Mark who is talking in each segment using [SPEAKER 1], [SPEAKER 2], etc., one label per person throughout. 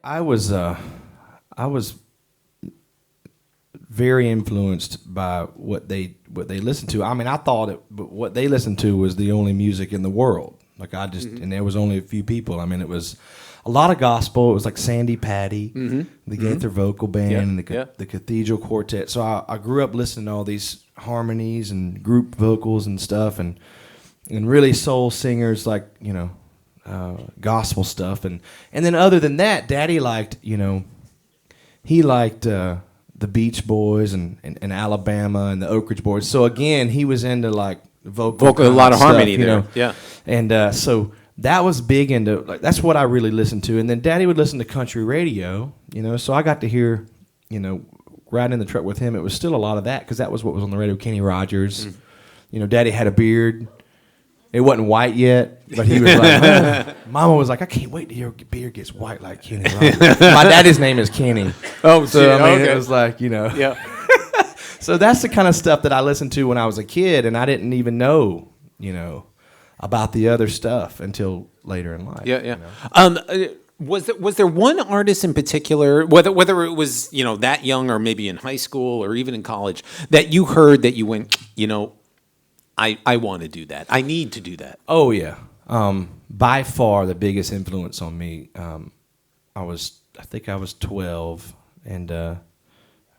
[SPEAKER 1] I was very influenced by what they listened to. I mean, I thought what they listened to was the only music in the world. Like and there was only a few people. I mean, it was a lot of gospel. It was like Sandy Patty, the Gaither Vocal Band, and the Cathedral Quartet. So I grew up listening to all these harmonies and group vocals and stuff, and really soul singers, like, you know, gospel stuff. And then other than that, Daddy liked, you know, he liked the Beach Boys and Alabama and the Oak Ridge Boys. So again, he was into like vocal
[SPEAKER 2] a lot of
[SPEAKER 1] stuff,
[SPEAKER 2] harmony
[SPEAKER 1] you
[SPEAKER 2] there.
[SPEAKER 1] know?
[SPEAKER 2] Yeah.
[SPEAKER 1] And so that was big into, like, that's what I really listened to. And then Daddy would listen to country radio, you know, so I got to hear, you know, riding in the truck with him, it was still a lot of that, because that was what was on the radio. Kenny Rogers. You know, Daddy had a beard. It wasn't white yet, but he was like, Mama was like, I can't wait till your beard gets white like Kenny Rogers. My daddy's name is Kenny.
[SPEAKER 2] Oh,
[SPEAKER 1] so I mean,
[SPEAKER 2] okay.
[SPEAKER 1] it was like, you know.
[SPEAKER 2] Yeah.
[SPEAKER 1] So that's the kind of stuff that I listened to when I was a kid, and I didn't even know, you know, about the other stuff until later in life.
[SPEAKER 2] Yeah, yeah.
[SPEAKER 1] You know?
[SPEAKER 2] Was there one artist in particular, whether it was, you know, that young or maybe in high school or even in college, that you heard that you went, you know, I want to do that. I need to do that.
[SPEAKER 1] Oh yeah. By far the biggest influence on me. I think I was 12 and or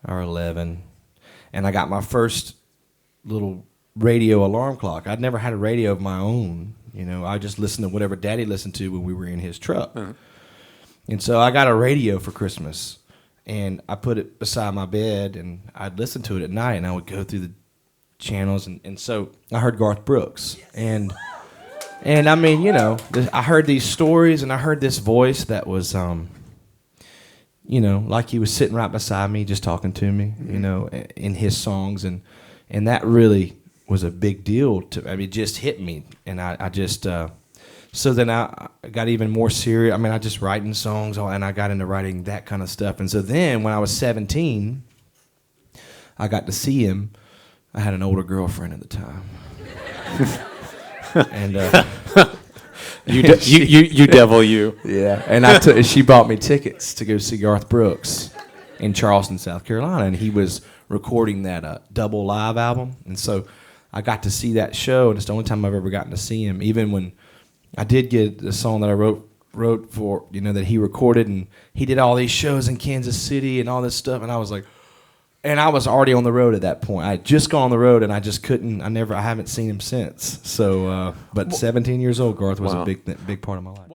[SPEAKER 1] 11, and I got my first little radio alarm clock. I'd never had a radio of my own. You know, I just listened to whatever Daddy listened to when we were in his truck. Uh-huh. And so I got a radio for Christmas, and I put it beside my bed, and I'd listen to it at night, and I would go through the channels, and so I heard Garth Brooks, and I mean, you know, I heard these stories, and I heard this voice that was, you know, like he was sitting right beside me, just talking to me, you know, in his songs, and that really was a big deal to. I mean, it just hit me, and I just. So then I got even more serious. I mean, I just writing songs, and I got into writing that kind of stuff. And so then when I was 17, I got to see him. I had an older girlfriend at the time. And
[SPEAKER 2] you devil you.
[SPEAKER 1] Yeah. And she bought me tickets to go see Garth Brooks in Charleston, South Carolina, and he was recording that double live album. And so I got to see that show, and it's the only time I've ever gotten to see him, even when I did get the song that I wrote for, you know, that he recorded, and he did all these shows in Kansas City and all this stuff, and I was like, and I was already on the road at that point. I had just gone on the road, and I just couldn't. I haven't seen him since. So, but 17 years old, Garth was a big part of my life.